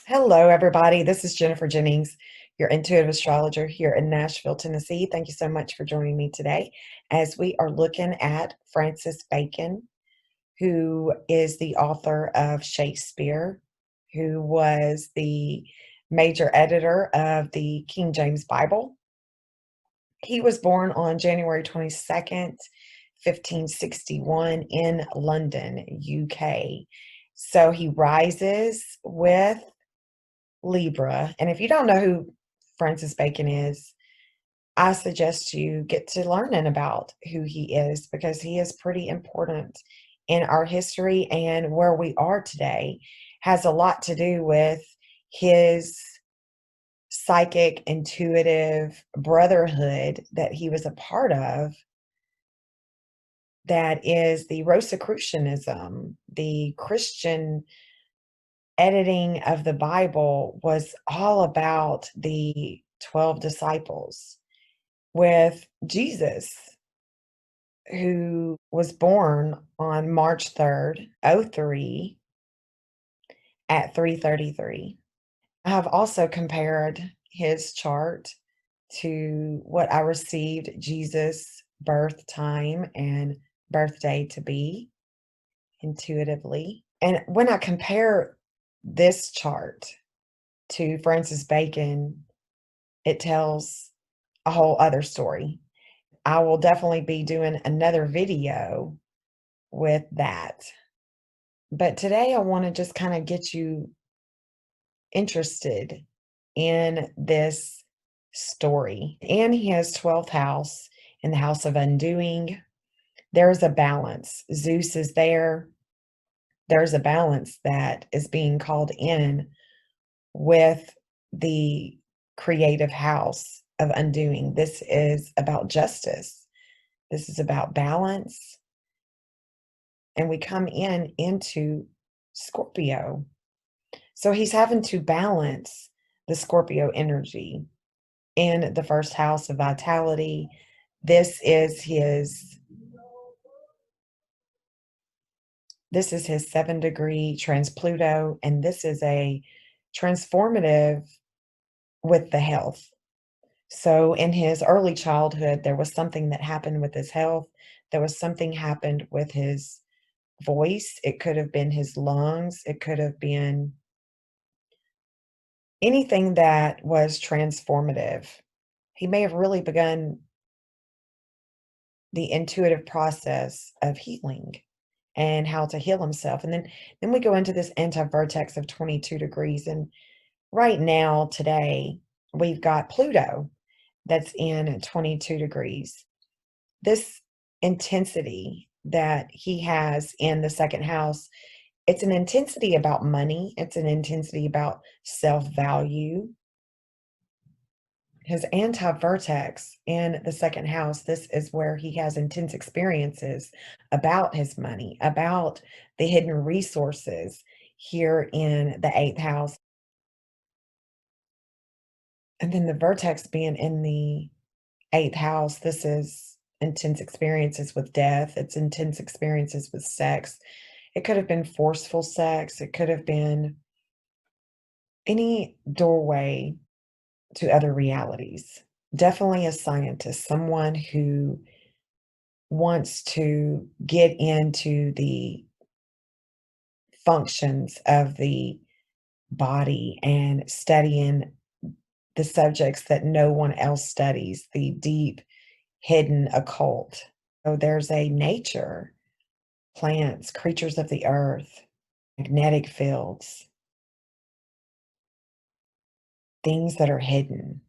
Hello, everybody. This is Jennifer Jennings, your intuitive astrologer here in Nashville, Tennessee. Thank you so much for joining me today as we are looking at Francis Bacon, who is the author of Shakespeare, who was the major editor of the King James Bible. He was born on January 22nd, 1561, in London, UK. So he rises with Libra. And if you don't know who Francis Bacon is, I suggest you get to learning about who he is because he is pretty important in our history, and where we are today has a lot to do with his psychic, intuitive brotherhood that he was a part of. That is the Rosicrucianism, the Christian editing of the Bible was all about the 12 disciples with Jesus, who was born on March 3rd, 03 at 3:33. I have also compared his chart to what I received Jesus' birth time and birthday to be intuitively. And when I compare this chart to Francis Bacon, it tells a whole other story. I will definitely be doing another video with that. But today I want to just kind of get you interested in this story. In his 12th house, in the house of undoing, there's a balance. Zeus is there. There's a balance that is being called in with the creative house of undoing. This is about justice. This is about balance. And we come into Scorpio. So he's having to balance the Scorpio energy in the first house of vitality. This is his this is his 7-degree trans Pluto, and this is a transformative with the health. So in his early childhood, there was something that happened with his health. There was something happened with his voice. It could have been his lungs. It could have been anything that was transformative. He may have really begun the intuitive process of healing and how to heal himself. And then we go into this anti-vertex of 22 degrees. And right now, today, we've got Pluto that's in 22 degrees. This intensity that he has in the second house, it's an intensity about money. It's an intensity about self-value. His anti-vertex in the second house, this is where he has intense experiences about his money, about the hidden resources here in the eighth house. And then the vertex being in the eighth house, this is intense experiences with death. It's intense experiences with sex. It could have been forceful sex. It could have been any doorway to other realities. Definitely a scientist, someone who wants to get into the functions of the body and studying the subjects that no one else studies, the deep, hidden occult. So there's a nature, plants, creatures of the earth, magnetic fields, things that are hidden,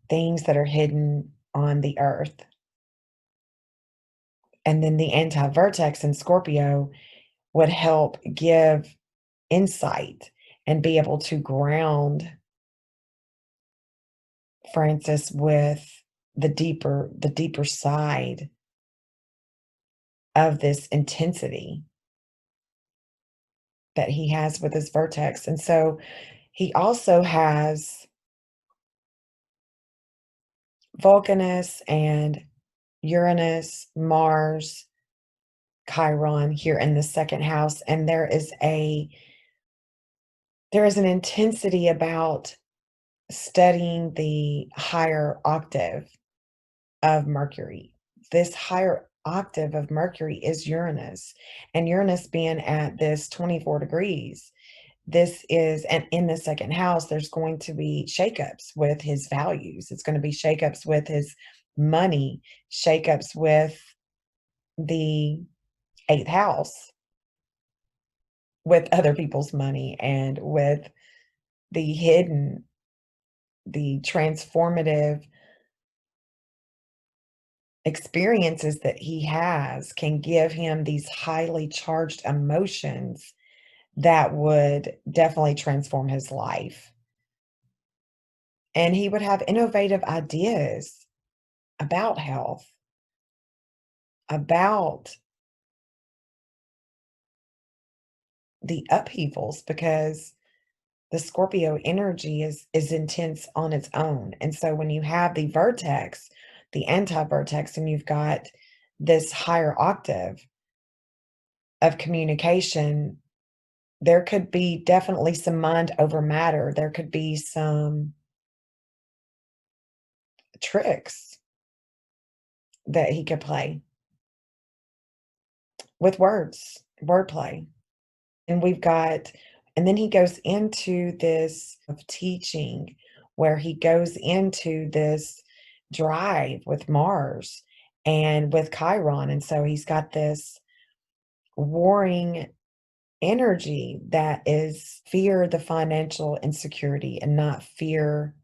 things that are hidden on the earth. And then the anti-vertex in Scorpio would help give insight and be able to ground Francis with the deeper side of this intensity that he has with his vertex. And so he also has Vulcanus and Uranus, Mars, Chiron here in the second house. And there is There is an intensity about studying the higher octave of Mercury. This higher octave of Mercury is Uranus, and Uranus being at this 24 degrees, this is, and in the second house, there's going to be shakeups with his values. It's going to be shakeups with his money, shakeups with the eighth house, with other people's money, and with the hidden, the transformative experiences that he has can give him these highly charged emotions that would definitely transform his life. And he would have innovative ideas about health, about the upheavals, because the Scorpio energy is intense on its own. And so when you have the vertex, the anti-vertex, and you've got this higher octave of communication, there could be definitely some mind over matter. There could be some tricks that he could play with words, wordplay. And we've got, and then he goes into this of teaching where he goes into this drive with Mars and with Chiron. And so he's got this warring energy that is fear the financial insecurity and not fear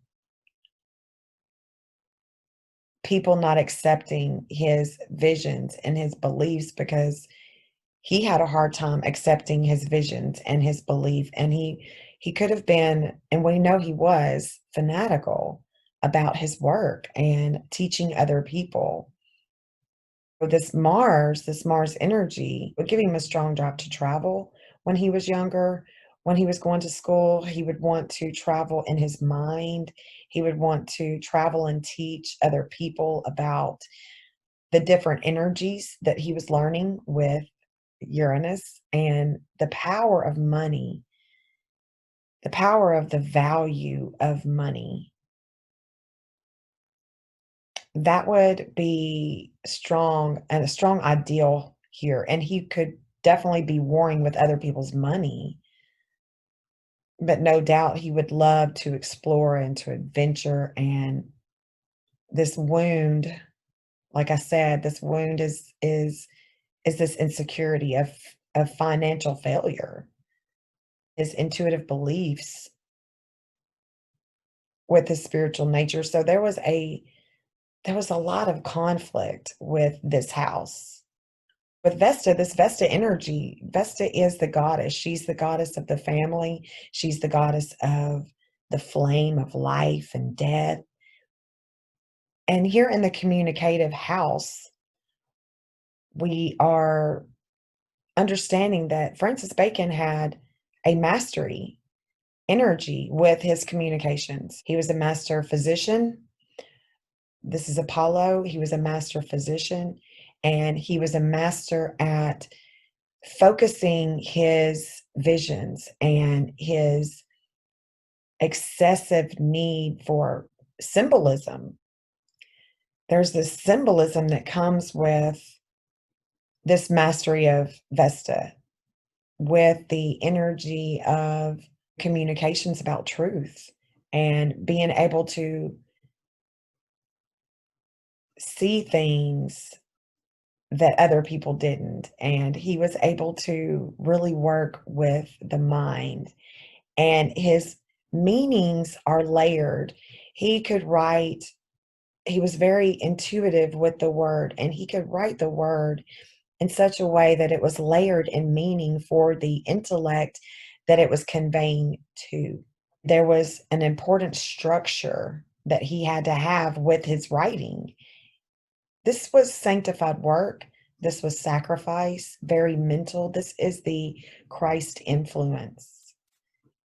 people not accepting his visions and his beliefs, because he had a hard time accepting his visions and his belief, and he could have been, and we know he was fanatical about his work and teaching other people. But this Mars energy would give him a strong drive to travel when he was younger. When he was going to school, he would want to travel in his mind. He would want to travel and teach other people about the different energies that he was learning with Uranus and the power of money, the power of the value of money. That would be strong, and a strong ideal here. And he could definitely be warring with other people's money, but no doubt he would love to explore and to adventure. And this wound, like I said, this wound is this insecurity of financial failure, his intuitive beliefs with his spiritual nature. So there was a lot of conflict with this house. With Vesta, this Vesta energy, Vesta is the goddess. She's the goddess of the family. She's the goddess of the flame of life and death. And here in the communicative house, we are understanding that Francis Bacon had a mastery energy with his communications. He was a master physician. This is Apollo. He was a master physician, and he was a master at focusing his visions and his excessive need for symbolism. There's this symbolism that comes with this mastery of Vesta, with the energy of communications about truth and being able to see things that other people didn't. And he was able to really work with the mind, and his meanings are layered. He could write, he was very intuitive with the word, and he could write the word in such a way that it was layered in meaning for the intellect that it was conveying to. There was an important structure that he had to have with his writing. This was sanctified work. This was sacrifice, very mental. This is the Christ influence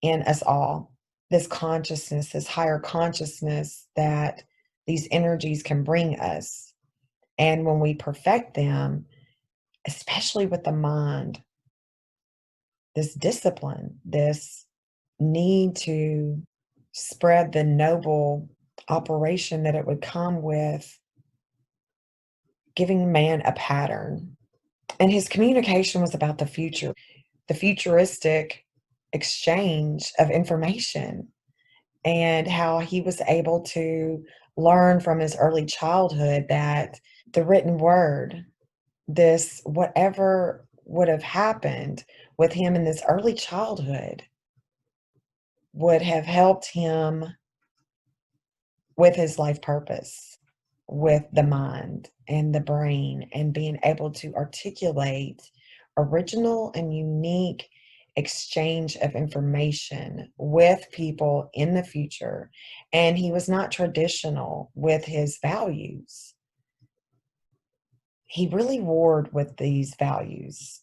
in us all. This consciousness, this higher consciousness that these energies can bring us. And when we perfect them, especially with the mind, this discipline, this need to spread the noble operation that it would come with giving man a pattern. And his communication was about the future, the futuristic exchange of information, and how he was able to learn from his early childhood that the written word, this whatever would have happened with him in this early childhood, would have helped him with his life purpose, with the mind and the brain, and being able to articulate original and unique exchange of information with people in the future. And he was not traditional with his values. He really warred with these values.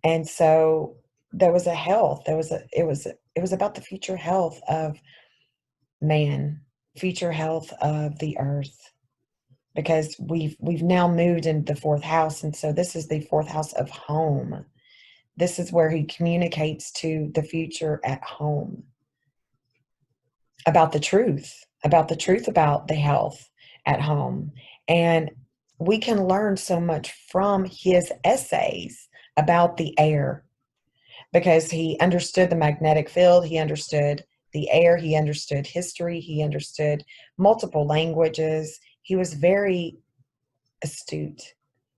And so there was a health, it was about the future health of man, future health of the earth, because we've now moved into the fourth house, and so this is the fourth house of home. This is where he communicates to the future at home about the truth, about the truth about the health at home. And we can learn so much from his essays about the air, because he understood the magnetic field, he understood the air, he understood history, he understood multiple languages. He was very astute,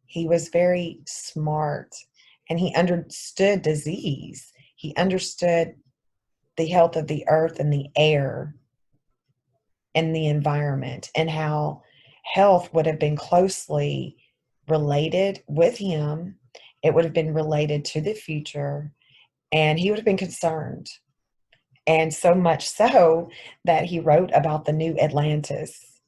he was very smart, and he understood disease. He understood the health of the earth and the air and the environment, and how health would have been closely related with him. It would have been related to the future, and he would have been concerned. And so much so that he wrote about the new Atlantis.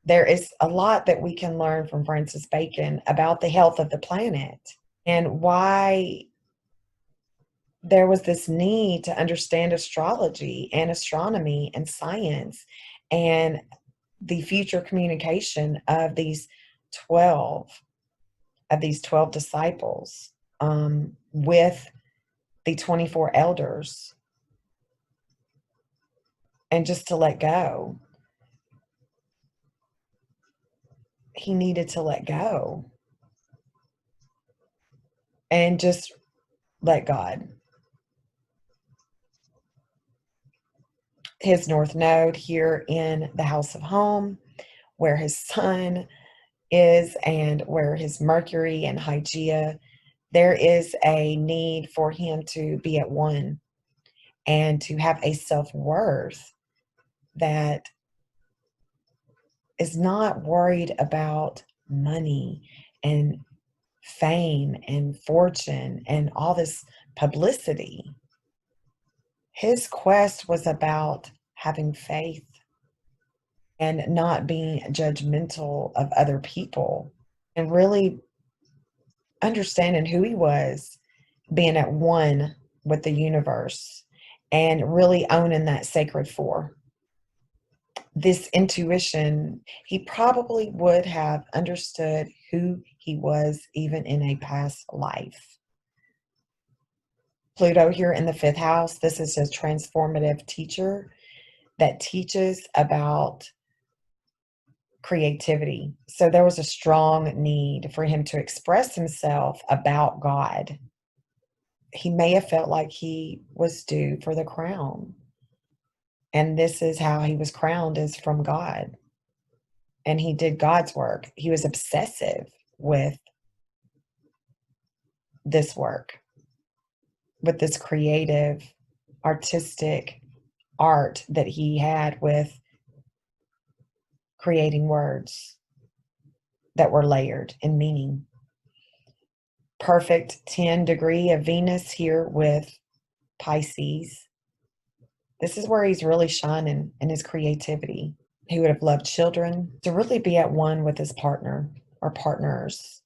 There is a lot that we can learn from Francis Bacon about the health of the planet, and why there was this need to understand astrology and astronomy and science and the future communication of these 12 disciples, with the 24 elders, and just to let go. He needed to let go and just let God. His north node here in the house of home, where his sun is and where his Mercury and Hygeia, there is a need for him to be at one and to have a self-worth that is not worried about money and fame and fortune and all this publicity. His quest was about having faith and not being judgmental of other people, and really understanding who he was, being at one with the universe, and really owning that sacred four. This intuition, he probably would have understood who he was even in a past life. Pluto here in the fifth house, this is a transformative teacher that teaches about creativity. So there was a strong need for him to express himself about God. He may have felt like he was due for the crown. And this is how he was crowned, is from God. And he did God's work. He was obsessive with this work, with this creative, artistic art that he had with creating words that were layered in meaning. Perfect 10 degree of Venus here with Pisces. This is where he's really shining in his creativity. He would have loved children, to really be at one with his partner or partners.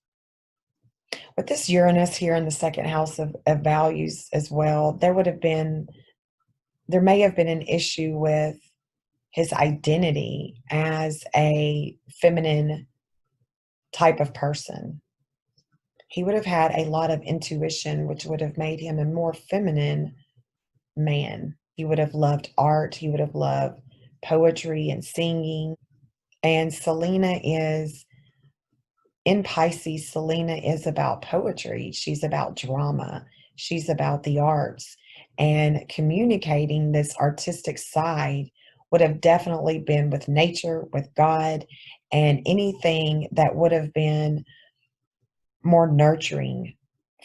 With this Uranus here in the second house of values as well, there may have been an issue with his identity as a feminine type of person. He would have had a lot of intuition, which would have made him a more feminine man. He would have loved art, he would have loved poetry and singing. And Selena is in Pisces, Selena is about poetry. She's about drama. She's about the arts. And communicating this artistic side would have definitely been with nature, with God, and anything that would have been more nurturing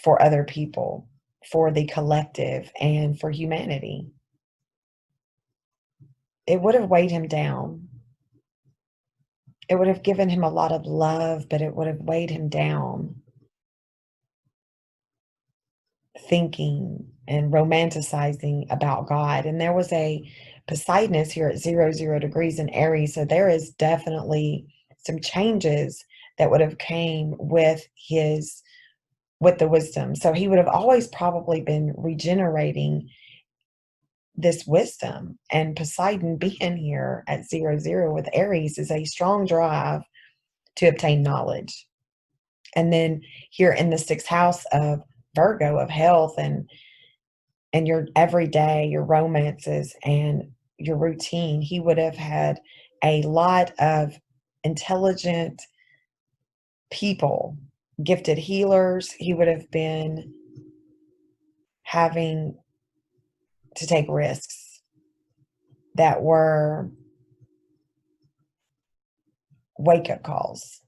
for other people, for the collective, and for humanity. It would have weighed him down. It would have given him a lot of love, but it would have weighed him down, thinking and romanticizing about God. And there was a Poseidon here at 00 degrees in Aries. So there is definitely some changes that would have came with the wisdom. So he would have always probably been regenerating this wisdom. And Poseidon being here at 00 with Aries is a strong drive to obtain knowledge. And then here in the sixth house of Virgo, of health and your everyday, your romances and your routine, he would have had a lot of intelligent people, gifted healers. He would have been having to take risks that were wake up calls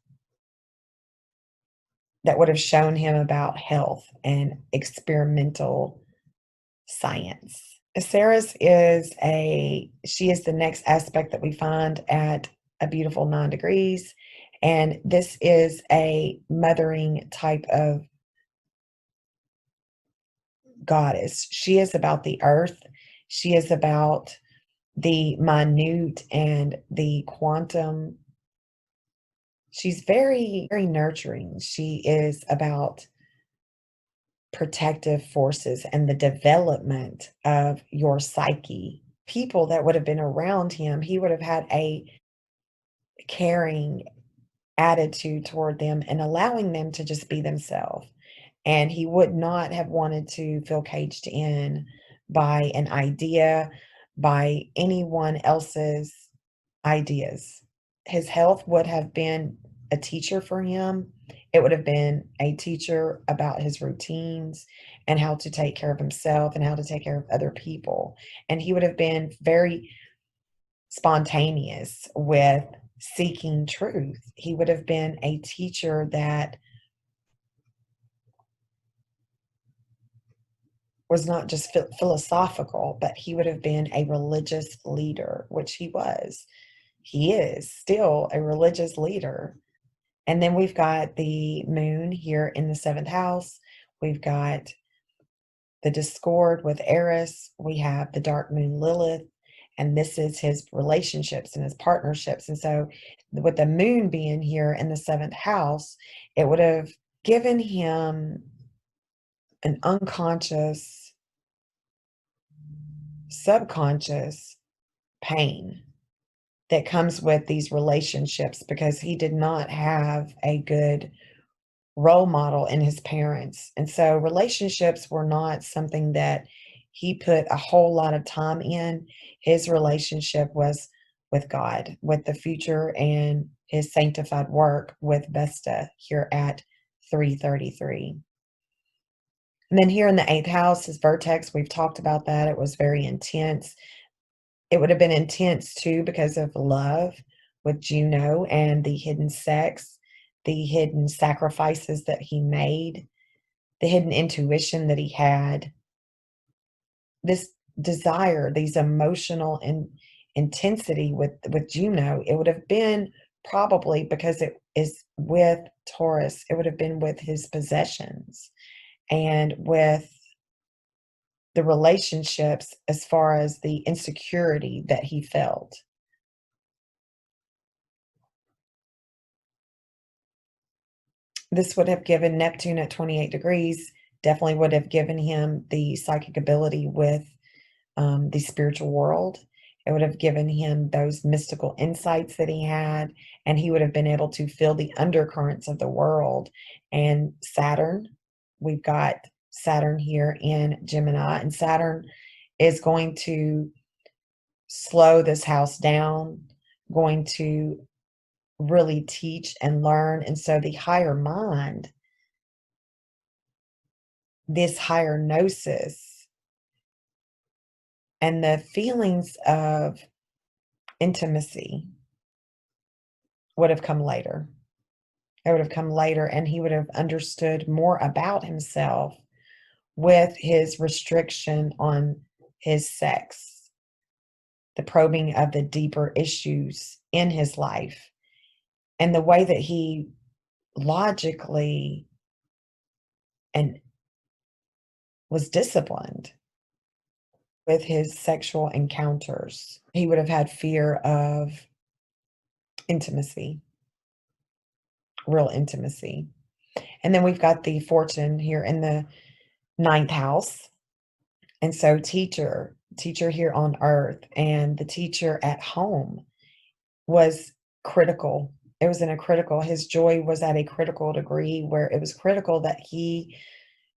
that would have shown him about health and experimental science. Ceres she is the next aspect that we find at a beautiful 9 degrees. And this is a mothering type of goddess. She is about the earth. She is about the minute and the quantum. She's very, very nurturing. She is about protective forces and the development of your psyche. People that would have been around him, he would have had a caring attitude toward them and allowing them to just be themselves. And he would not have wanted to feel caged in by an idea, by anyone else's ideas. His health would have been a teacher for him. It would have been a teacher about his routines and how to take care of himself and how to take care of other people. And he would have been very spontaneous with seeking truth. He would have been a teacher that was not just philosophical, but he would have been a religious leader, which he was. He is still a religious leader. And then we've got the moon here in the seventh house. We've got the discord with Eris. We have the dark moon Lilith. And this is his relationships and his partnerships. And so with the moon being here in the seventh house, it would have given him an unconscious, subconscious pain that comes with these relationships because he did not have a good role model in his parents. And so relationships were not something that he put a whole lot of time in. His relationship was with God, with the future and his sanctified work with Vesta here at 333. And then here in the eighth house is vertex. We've talked about that. It was very intense. It would have been intense too because of love with Juno and the hidden sex, the hidden sacrifices that he made, the hidden intuition that he had, this desire, these emotional intensity with Juno. It would have been probably because it is with Taurus, it would have been with his possessions and with the relationships as far as the insecurity that he felt. This would have given Neptune at 28 degrees, definitely would have given him the psychic ability with the spiritual world. It would have given him those mystical insights that he had, and he would have been able to feel the undercurrents of the world. And Saturn, we've got Saturn here in Gemini, and Saturn is going to slow this house down, going to really teach and learn. And so the higher mind, this higher gnosis, and the feelings of intimacy would have come later. It would have come later, and he would have understood more about himself with his restriction on his sex, the probing of the deeper issues in his life, and the way that he logically and was disciplined with his sexual encounters. He would have had fear of intimacy, real intimacy. And then we've got the fortune here in the ninth house. And so teacher here on earth, and the teacher at home was critical. It was in a critical, his joy was at a critical degree where it was critical that he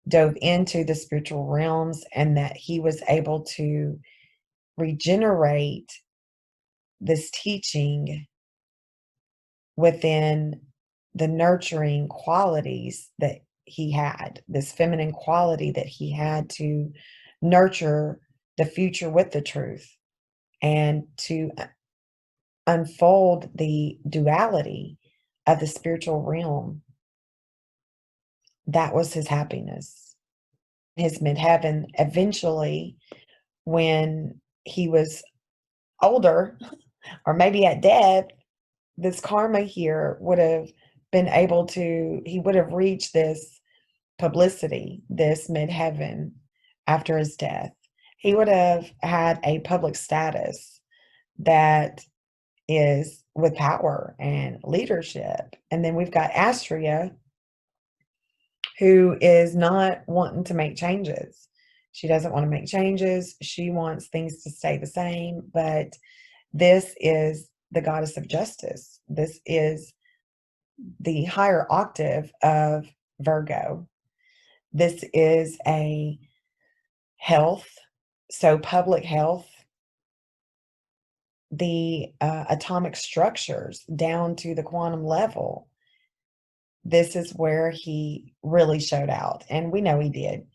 dove into the spiritual realms and that he was able to regenerate this teaching within the nurturing qualities that he had, this feminine quality that he had to nurture the future with the truth and to unfold the duality of the spiritual realm. That was his happiness, his midheaven. Eventually, when he was older, or maybe at death, this karma here would have been able to, he would have reached this publicity, this midheaven after his death. He would have had a public status that is with power and leadership. And then we've got Astria, who is not wanting to make changes. She doesn't want to make changes. She wants things to stay the same. But this is the goddess of justice. This is the higher octave of Virgo. This is a health, so public health, the atomic structures down to the quantum level. This is where he really showed out, and we know he did.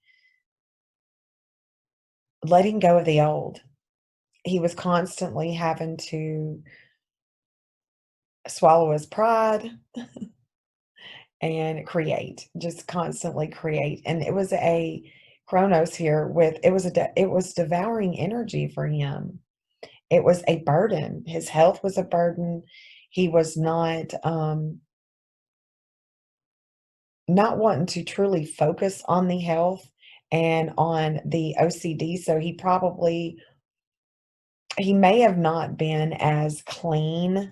Letting go of the old. He was constantly having to swallow his pride and create, just constantly create. And it was a Chronos here with, it was devouring energy for him. It was a burden. His health was a burden. He was not wanting to truly focus on the health and on the OCD. So he may have not been as clean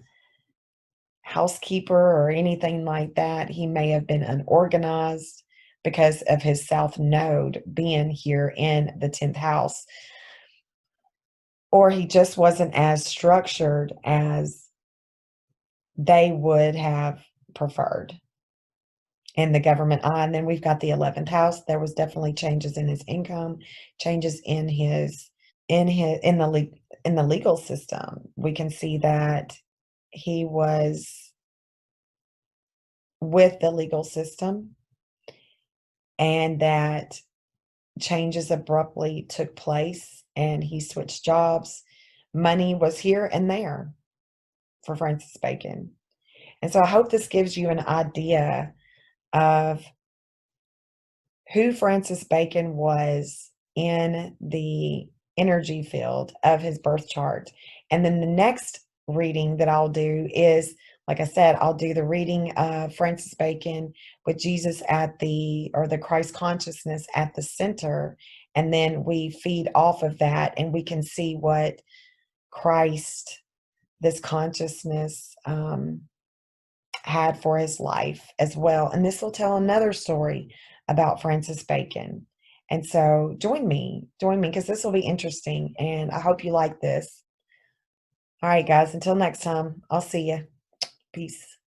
housekeeper or anything like that. He may have been unorganized because of his south node being here in the 10th house. Or he just wasn't as structured as they would have preferred in the government eye. And then we've got the 11th house. There was definitely changes in his income, changes in the legal system. We can see that he was with the legal system, and that changes abruptly took place, and he switched jobs. Money was here and there for Francis Bacon. And so I hope this gives you an idea of who Francis Bacon was in the energy field of his birth chart. And then the next reading that I'll do is, like I said, I'll do the reading of Francis Bacon with Jesus or the Christ consciousness at the center. And then we feed off of that, and we can see what Christ, this consciousness, had for his life as well. And this will tell another story about Francis Bacon. And so join me, because this will be interesting, and I hope you like this. All right, guys, until next time, I'll see you. Peace.